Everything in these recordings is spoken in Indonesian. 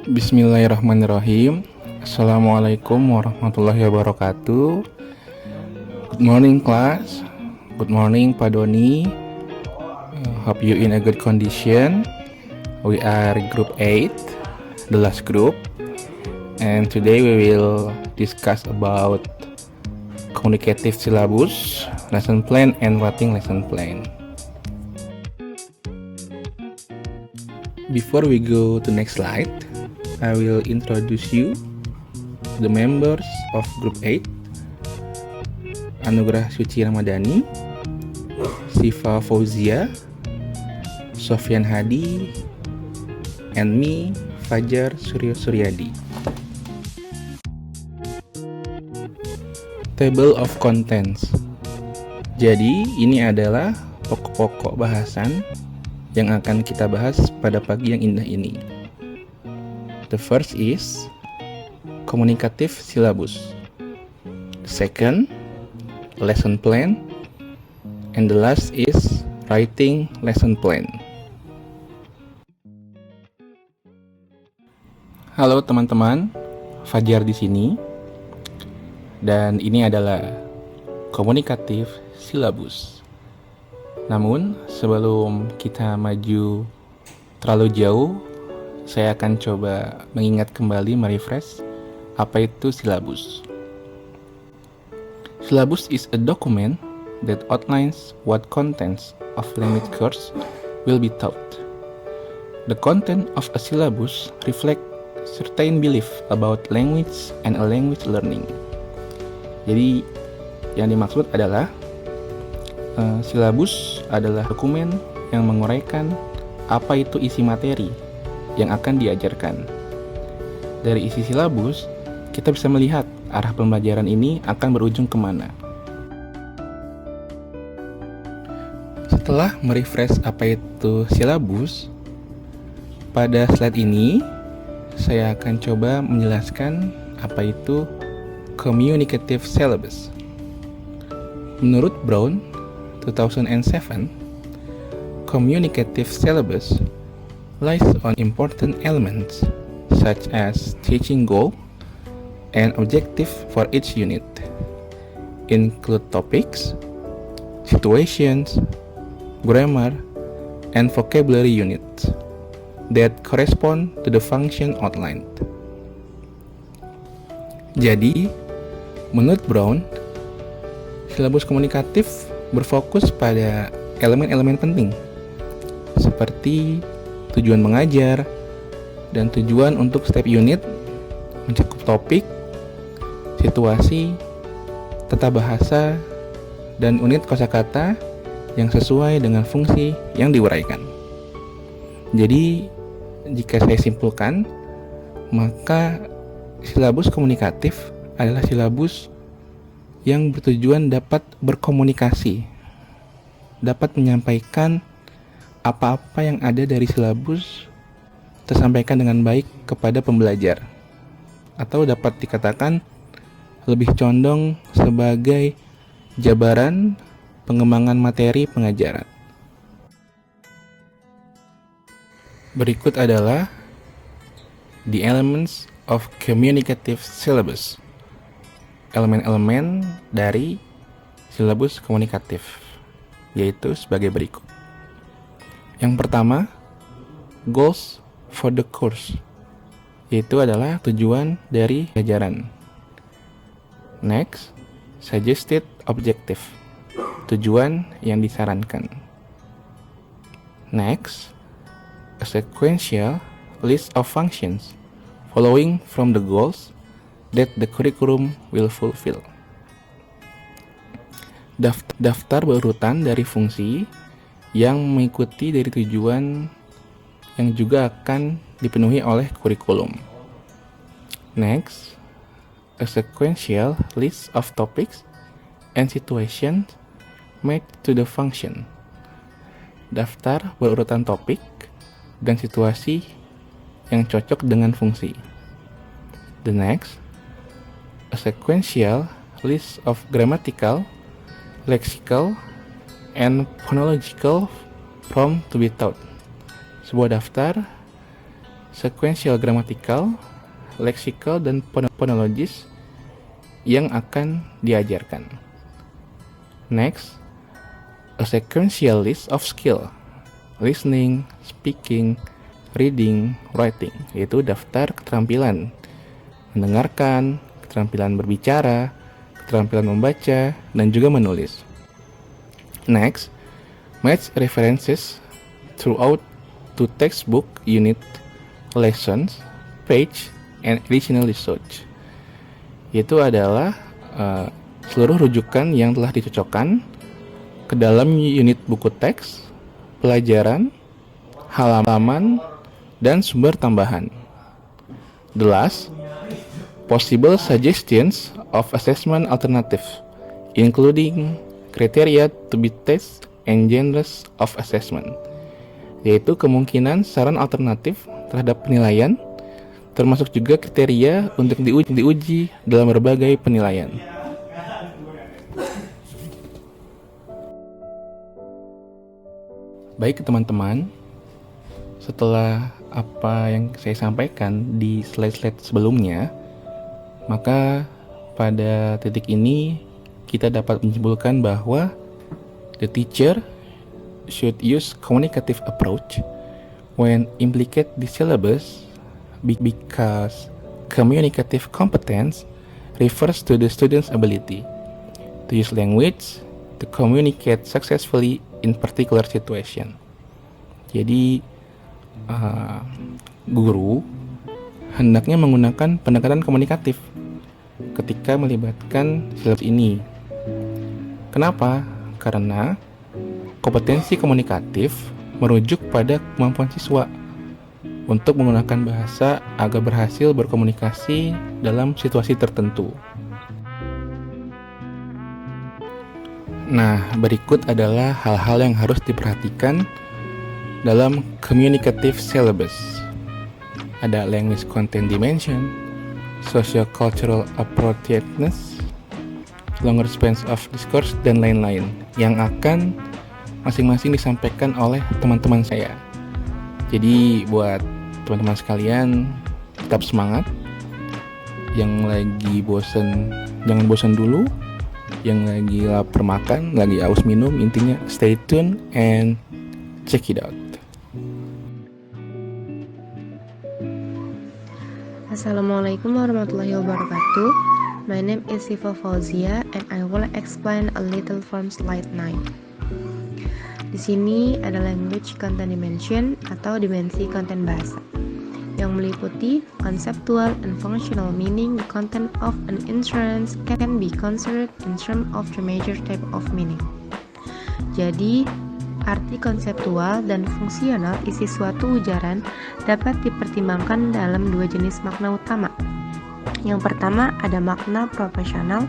Bismillahirrahmanirrahim. Assalamualaikum warahmatullahi wabarakatuh. Good morning class. Good morning Pak Doni. Hope you in a good condition. We are group 8, the last group. And today we will discuss about communicative syllabus, lesson plan and writing lesson plan. Before we go to next slide, I will introduce you the members of Group 8. Anugrah Suci Ramadhani, Siva Fauzia, Sofyan Hadi, and me, Fajar Suryo Suryadi. Table of Contents. Jadi, ini adalah pokok-pokok bahasan yang akan kita bahas pada pagi yang indah ini. The first is communicative syllabus. The second, lesson plan. And the last is writing lesson plan. Halo teman-teman, Fajar di sini. Dan ini adalah communicative syllabus. Namun, sebelum kita maju terlalu jauh, saya akan coba mengingat kembali, merefresh, apa itu silabus. Syllabus is a document that outlines what contents of language course will be taught. The content of a syllabus reflect certain belief about language and a language learning. Jadi, yang dimaksud adalah silabus adalah dokumen yang menguraikan apa itu isi materi yang akan diajarkan. Dari isi silabus, kita bisa melihat arah pembelajaran ini akan berujung kemana. Setelah merefresh apa itu silabus, pada slide ini saya akan coba menjelaskan apa itu communicative syllabus. Menurut Brown 2007, communicative syllabus lies on important elements such as teaching goal and objective for each unit, include topics, situations, grammar, and vocabulary units that correspond to the function outlined. Jadi, menurut Brown, silabus komunikatif berfokus pada elemen-elemen penting seperti tujuan mengajar dan tujuan untuk setiap unit, mencakup topik, situasi, tata bahasa, dan unit kosakata yang sesuai dengan fungsi yang diuraikan. Jadi, jika saya simpulkan, maka silabus komunikatif adalah silabus yang bertujuan dapat berkomunikasi, dapat menyampaikan apa-apa yang ada dari silabus tersampaikan dengan baik kepada pembelajar, atau dapat dikatakan lebih condong sebagai jabaran pengembangan materi pengajaran. Berikut adalah the elements of communicative syllabus. Elemen-elemen dari silabus komunikatif, yaitu sebagai berikut. Yang pertama, goals for the course, yaitu adalah tujuan dari pelajaran. Next, suggested objective, tujuan yang disarankan. Next, a sequential list of functions following from the goals that the curriculum will fulfill. Daftar berurutan dari fungsi yang mengikuti dari tujuan yang juga akan dipenuhi oleh kurikulum. Next, a sequential list of topics and situations matched to the function. Daftar berurutan topik dan situasi yang cocok dengan fungsi. The next, a sequential list of grammatical, lexical, and phonological form to be taught. Sebuah daftar sequential grammatical, lexical, dan phonologis yang akan diajarkan. Next, a sequential list of skill, listening, speaking, reading, writing, yaitu daftar keterampilan mendengarkan, keterampilan berbicara, keterampilan membaca, dan juga menulis. Next, match references throughout to textbook, unit, lessons, page, and additional research. Yaitu adalah seluruh rujukan yang telah dicocokkan ke dalam unit buku teks, pelajaran, halaman, dan sumber tambahan. The last, possible suggestions of assessment alternatives, including criteria to be tested and genres of assessment, yaitu kemungkinan saran alternatif terhadap penilaian, termasuk juga kriteria untuk diuji dalam berbagai penilaian. Baik teman-teman, setelah apa yang saya sampaikan di slide-slide sebelumnya, maka pada titik ini kita dapat menyimpulkan bahwa the teacher should use communicative approach when implicate the syllabus because communicative competence refers to the student's ability to use language to communicate successfully in particular situation. Jadi guru hendaknya menggunakan pendekatan komunikatif ketika melibatkan syllabus ini. Kenapa? Karena kompetensi komunikatif merujuk pada kemampuan siswa untuk menggunakan bahasa agar berhasil berkomunikasi dalam situasi tertentu. Nah, berikut adalah hal-hal yang harus diperhatikan dalam communicative syllabus. Ada language content dimension, socio-cultural appropriateness, longer spans of discourse, dan lain-lain yang akan masing-masing disampaikan oleh teman-teman saya. Jadi buat teman-teman sekalian, tetap semangat. Yang lagi bosen, jangan bosan dulu. Yang lagi lapar makan, lagi haus minum, intinya stay tune and check it out. Assalamualaikum warahmatullahi wabarakatuh. My name is Siva Fauzia and I will explain a little from slide 9. Di sini ada language content dimension atau dimensi konten bahasa yang meliputi conceptual and functional meaning. The content of an instance can be considered in terms of the major type of meaning. Jadi, arti konseptual dan fungsional isi suatu ujaran dapat dipertimbangkan dalam dua jenis makna utama. Yang pertama ada makna proporsional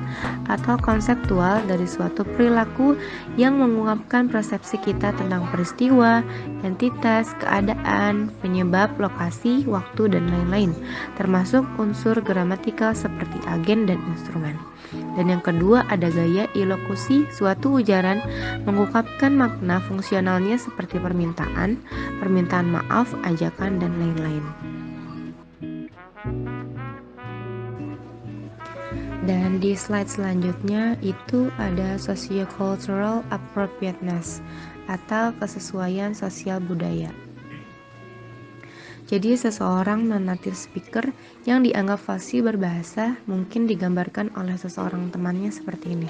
atau konseptual dari suatu perilaku yang mengungkapkan persepsi kita tentang peristiwa, entitas, keadaan, penyebab, lokasi, waktu, dan lain-lain, termasuk unsur gramatikal seperti agen dan instrumen. Dan yang kedua ada gaya ilokusi, suatu ujaran mengungkapkan makna fungsionalnya seperti permintaan, permintaan maaf, ajakan, dan lain-lain. Dan di slide selanjutnya itu ada socio-cultural appropriateness atau kesesuaian sosial budaya. Jadi seseorang non-native speaker yang dianggap fasih berbahasa mungkin digambarkan oleh seseorang temannya seperti ini.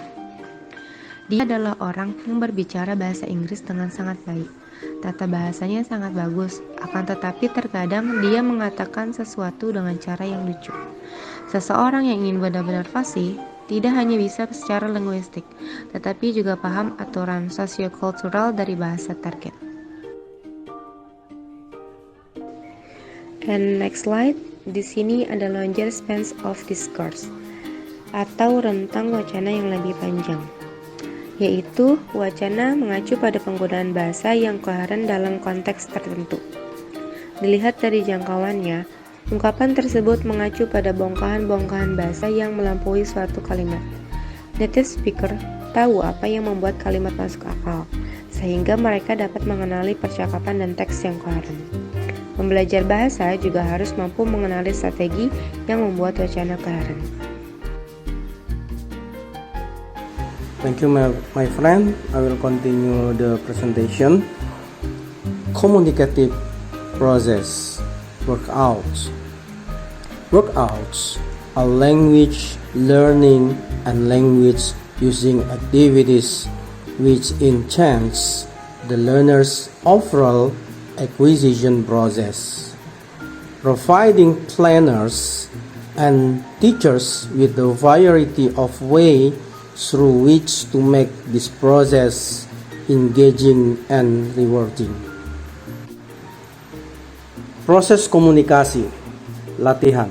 Dia adalah orang yang berbicara bahasa Inggris dengan sangat baik. Tata bahasanya sangat bagus, akan tetapi terkadang dia mengatakan sesuatu dengan cara yang lucu. Seseorang yang ingin benar-benar fasih tidak hanya bisa secara linguistik, tetapi juga paham aturan sosiokultural dari bahasa target. And next slide, di sini ada longer spans of discourse atau rentang wacana yang lebih panjang, yaitu wacana mengacu pada penggunaan bahasa yang koheren dalam konteks tertentu. Dilihat dari jangkauannya, ungkapan tersebut mengacu pada bongkahan-bongkahan bahasa yang melampaui suatu kalimat. Native speaker tahu apa yang membuat kalimat masuk akal, sehingga mereka dapat mengenali percakapan dan teks yang koheren. Membelajar bahasa juga harus mampu mengenali strategi yang membuat wacana koheren. Thank you, my friend. I will continue the presentation. Communicative process. Workouts. Workouts are language learning and language using activities which enhance the learner's overall acquisition process, providing planners and teachers with a variety of ways through which to make this process engaging and rewarding. Proses komunikasi, latihan.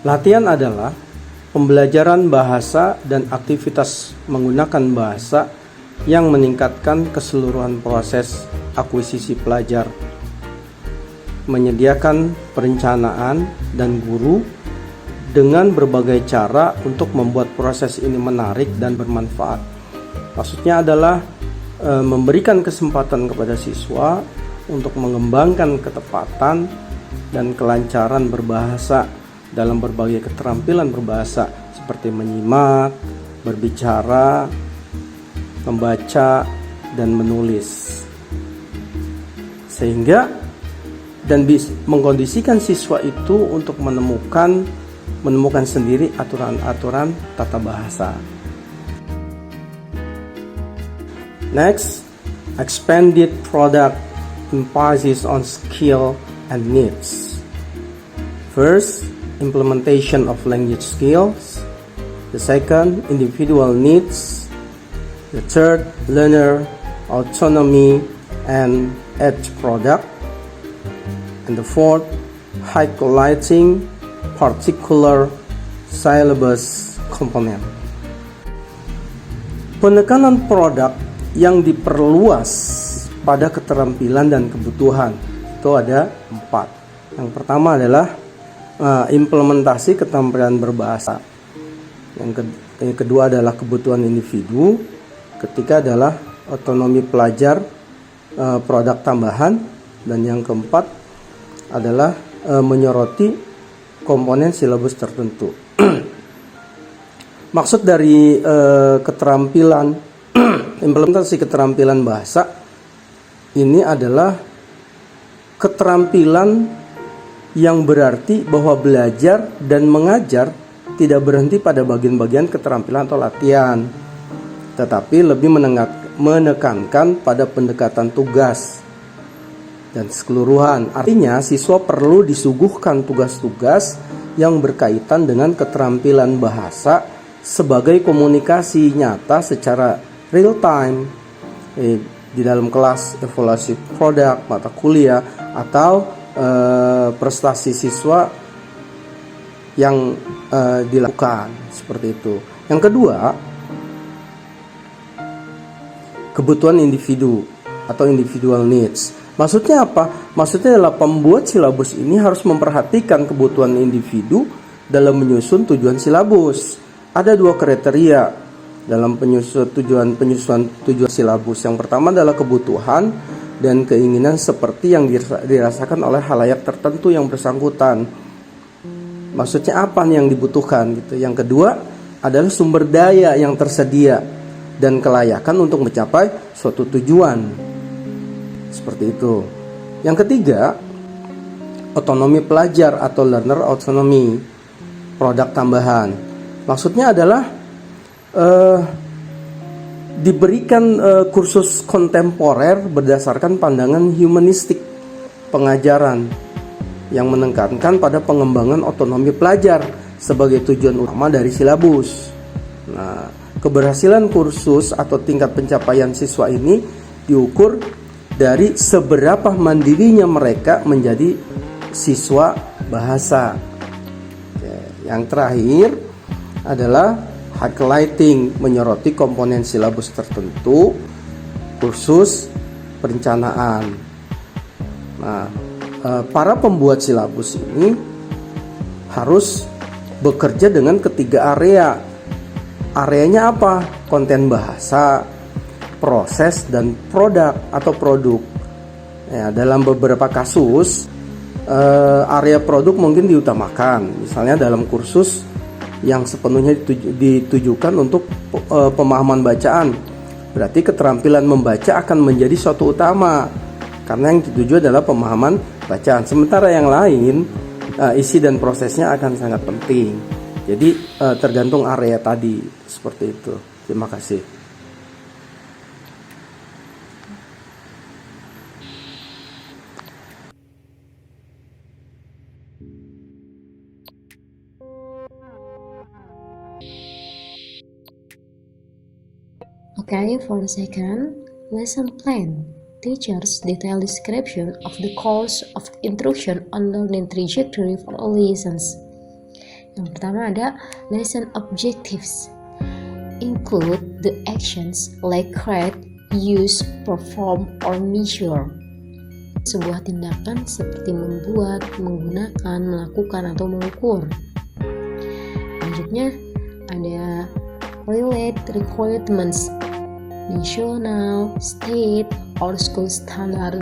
Latihan adalah pembelajaran bahasa dan aktivitas menggunakan bahasa yang meningkatkan keseluruhan proses akuisisi pelajar, menyediakan perencanaan dan guru dengan berbagai cara untuk membuat proses ini menarik dan bermanfaat. Maksudnya adalah memberikan kesempatan kepada siswa untuk mengembangkan ketepatan dan kelancaran berbahasa dalam berbagai keterampilan berbahasa seperti menyimak, berbicara, membaca, dan menulis. Sehingga dan mengkondisikan siswa itu untuk menemukan sendiri aturan-aturan tata bahasa. Next, expanded product emphasis on skill and needs. First, implementation of language skills. The second, individual needs. The third, learner autonomy and edge product. And the fourth, highlighting particular syllabus component. Penekanan produk yang diperluas pada keterampilan dan kebutuhan itu ada 4. Yang pertama adalah implementasi keterampilan berbahasa. Yang kedua adalah kebutuhan individu. Ketiga adalah otonomi pelajar, produk tambahan. Dan yang keempat adalah menyoroti komponen silabus tertentu. Maksud dari keterampilan implementasi keterampilan bahasa ini adalah keterampilan yang berarti bahwa belajar dan mengajar tidak berhenti pada bagian-bagian keterampilan atau latihan, tetapi lebih menekankan pada pendekatan tugas dan keseluruhan. Artinya, siswa perlu disuguhkan tugas-tugas yang berkaitan dengan keterampilan bahasa sebagai komunikasi nyata secara real time di dalam kelas, evaluasi produk, mata kuliah, atau prestasi siswa yang dilakukan seperti itu. Yang kedua, kebutuhan individu atau individual needs. Maksudnya apa? Maksudnya adalah pembuat silabus ini harus memperhatikan kebutuhan individu dalam menyusun tujuan silabus. Ada 2 kriteria dalam penyusunan tujuan silabus. Yang pertama adalah kebutuhan dan keinginan seperti yang dirasakan oleh khalayak tertentu yang bersangkutan. Maksudnya apa nih yang dibutuhkan gitu. Yang kedua adalah sumber daya yang tersedia dan kelayakan untuk mencapai suatu tujuan. Seperti itu. Yang ketiga, otonomi pelajar atau learner autonomy, produk tambahan. Maksudnya adalah diberikan kursus kontemporer berdasarkan pandangan humanistik pengajaran yang menekankan pada pengembangan otonomi pelajar sebagai tujuan utama dari silabus. Nah, keberhasilan kursus atau tingkat pencapaian siswa ini diukur dari seberapa mandirinya mereka menjadi siswa bahasa. Yang terakhir adalah highlighting, menyoroti komponen silabus tertentu, kursus perencanaan. Nah, para pembuat silabus ini harus bekerja dengan ketiga area. Areanya apa? Konten bahasa, proses, dan produk atau produk. Ya, dalam beberapa kasus, area produk mungkin diutamakan. Misalnya dalam kursus yang sepenuhnya ditujukan untuk pemahaman bacaan, berarti keterampilan membaca akan menjadi suatu utama, karena yang dituju adalah pemahaman bacaan. Sementara yang lain, isi dan prosesnya akan sangat penting. Jadi tergantung area tadi, seperti itu. Terima kasih. Okay, for the second, lesson plan. Teacher's detailed description of the course of instruction on learning trajectory for all lessons. Yang pertama ada lesson objectives. Include the actions like create, use, perform, or measure. Sebuah tindakan seperti membuat, menggunakan, melakukan, atau mengukur. Selanjutnya ada relate requirements, national, state, or school standard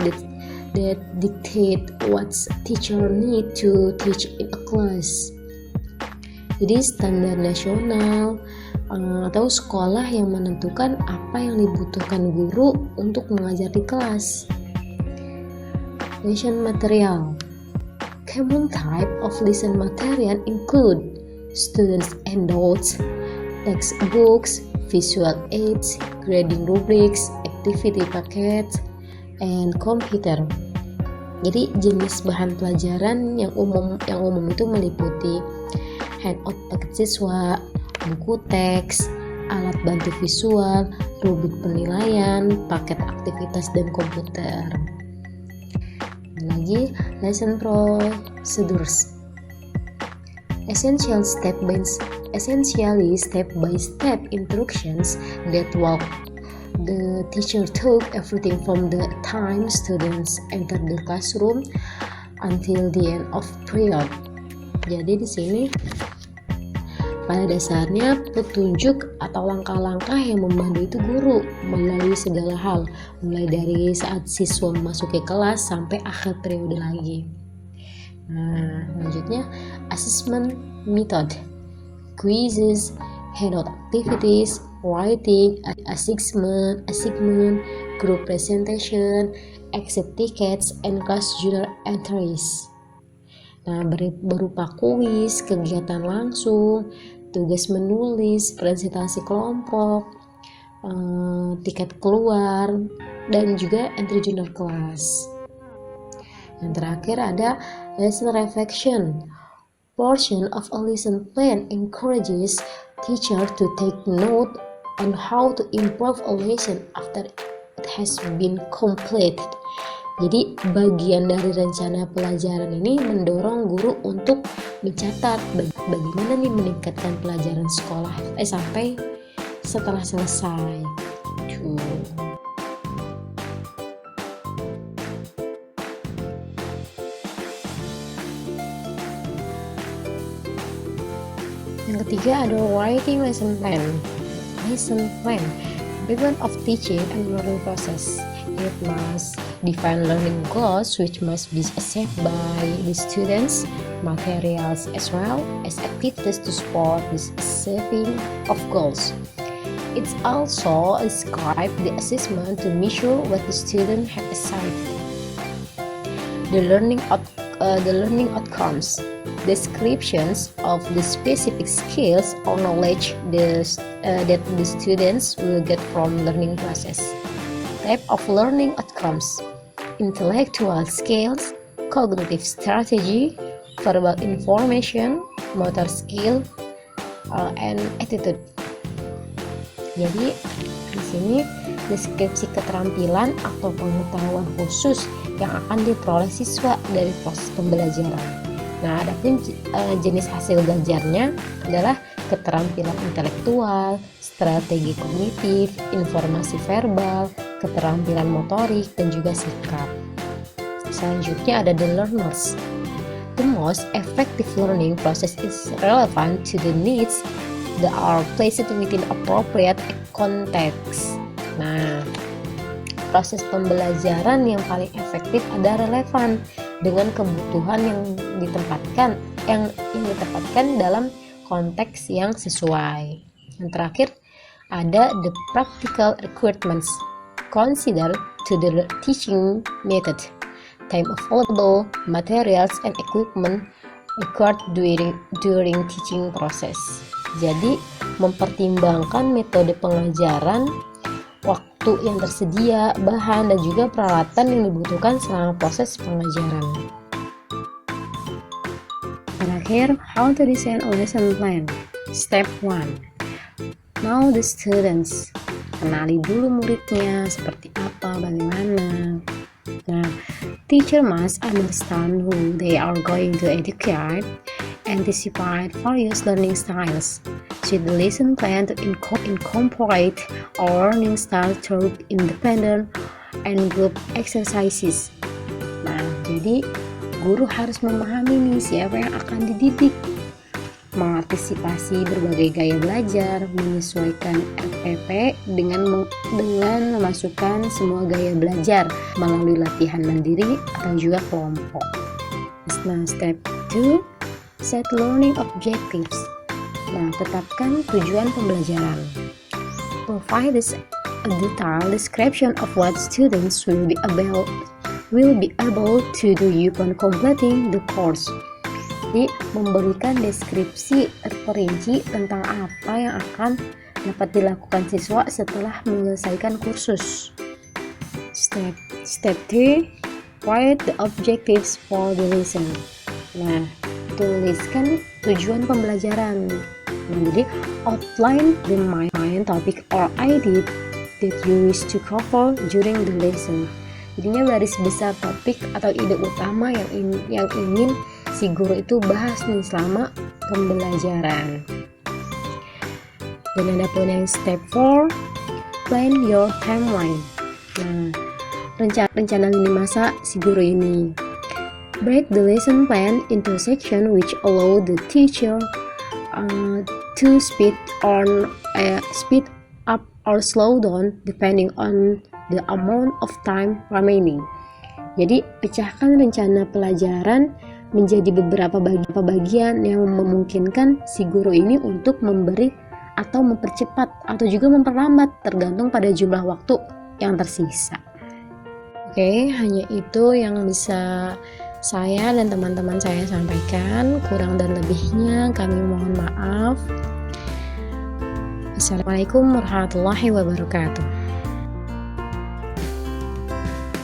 that dictate what teacher need to teach in a class. Jadi standar nasional atau sekolah yang menentukan apa yang dibutuhkan guru untuk mengajar di kelas. Lesson material. Common type of lesson material include students and notes, textbooks, visual aids, grading rubrics, activity packets, and computer. Jadi jenis bahan pelajaran yang umum itu meliputi handout paket siswa, buku teks, alat bantu visual, rubrik penilaian, paket aktivitas, dan komputer. Dan lagi lesson procedures. Essentially step-by-step instructions that walk the teacher took everything from the time students enter the classroom until the end of period. Jadi di sini pada dasarnya petunjuk atau langkah-langkah yang membantu itu guru melalui segala hal, mulai dari saat siswa memasuki kelas sampai akhir periode lagi. Nah, selanjutnya assessment method, quizzes, handout activities, writing, assessment, group presentation, exit tickets, and class journal entries. Nah, berupa kuis, kegiatan langsung, tugas menulis, presentasi kelompok, tiket keluar, dan juga entry journal kelas. Yang terakhir ada lesson reflection. Portion of a lesson plan encourages teacher to take note on how to improve a lesson after it has been completed. Jadi bagian dari rencana pelajaran ini mendorong guru untuk mencatat bagaimana nih meningkatkan pelajaran sekolah sampai setelah selesai. Yang ketiga ada writing lesson plan. Background of teaching and learning process. It must define learning goals which must be set by the students, materials as well as activities to support the achieving of goals. It's also describe the assessment to measure what the student have achieved. The learning outcomes. Descriptions of the specific skills or knowledge that the students will get from learning process. Type of learning outcomes: intellectual skills, cognitive strategy, verbal information, motor skill, and attitude. Jadi di sini deskripsi keterampilan atau pengetahuan khusus yang akan diperoleh siswa dari proses pembelajaran. Nah, adapun jenis hasil belajarnya adalah keterampilan intelektual, strategi kognitif, informasi verbal, keterampilan motorik, dan juga sikap. Selanjutnya ada the learners. The most effective learning process is relevant to the needs that are placed within appropriate context. Nah, proses pembelajaran yang paling efektif ada relevan dengan kebutuhan yang ditempatkan dalam konteks yang sesuai. Yang terakhir ada the practical requirements. Consider to the teaching method, time available, materials and equipment required during teaching process. Jadi mempertimbangkan metode pengajaran, waktu yang tersedia, bahan dan juga peralatan yang dibutuhkan selama proses pengajaran. Terakhir, how to design a lesson plan. Step 1. Know the students. Kenali dulu muridnya, seperti apa, bagaimana. Nah, teacher must understand who they are going to educate, anticipate various learning styles. Set the lesson plan to incorporate our learning style through independent and group exercises. Nah, jadi guru harus memahami nih siapa yang akan dididik, mengantisipasi berbagai gaya belajar, menyesuaikan RPP dengan memasukkan semua gaya belajar melalui latihan mandiri atau juga kelompok. Nah, step 2, set learning objectives. Nah, tetapkan tujuan pembelajaran. Provide a detailed description of what students will be able to do upon completing the course. Jadi, memberikan deskripsi terperinci tentang apa yang akan dapat dilakukan siswa setelah menyelesaikan kursus. Step 3, write the objectives for the lesson. Nah, tuliskan tujuan pembelajaran. Nah, jadi outline the main topic or idea that you wish to cover during the lesson. Jadinya garis besar topik atau ide utama yang ingin si guru itu bahas nih selama pembelajaran. Dan ada pun yang step 4, plan your timeline. Nah, rencana lini masa si guru ini. Break the lesson plan into section which allow the teacher to speed up or slow down depending on the amount of time remaining. Jadi, pecahkan rencana pelajaran menjadi beberapa bagian yang memungkinkan si guru ini untuk memberi atau mempercepat atau juga memperlambat tergantung pada jumlah waktu yang tersisa. Oke, hanya itu yang bisa saya dan teman-teman saya sampaikan. Kurang dan lebihnya kami mohon maaf. Assalamualaikum warahmatullahi wabarakatuh.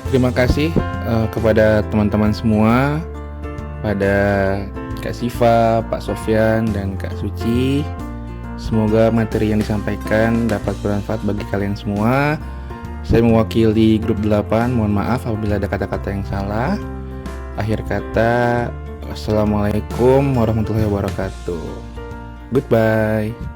Terima kasih kepada teman-teman semua, pada Kak Siva, Pak Sofyan, dan Kak Suci. Semoga materi yang disampaikan dapat bermanfaat bagi kalian semua. Saya mewakili grup 8, mohon maaf apabila ada kata-kata yang salah. Akhir kata, wassalamualaikum warahmatullahi wabarakatuh. Goodbye.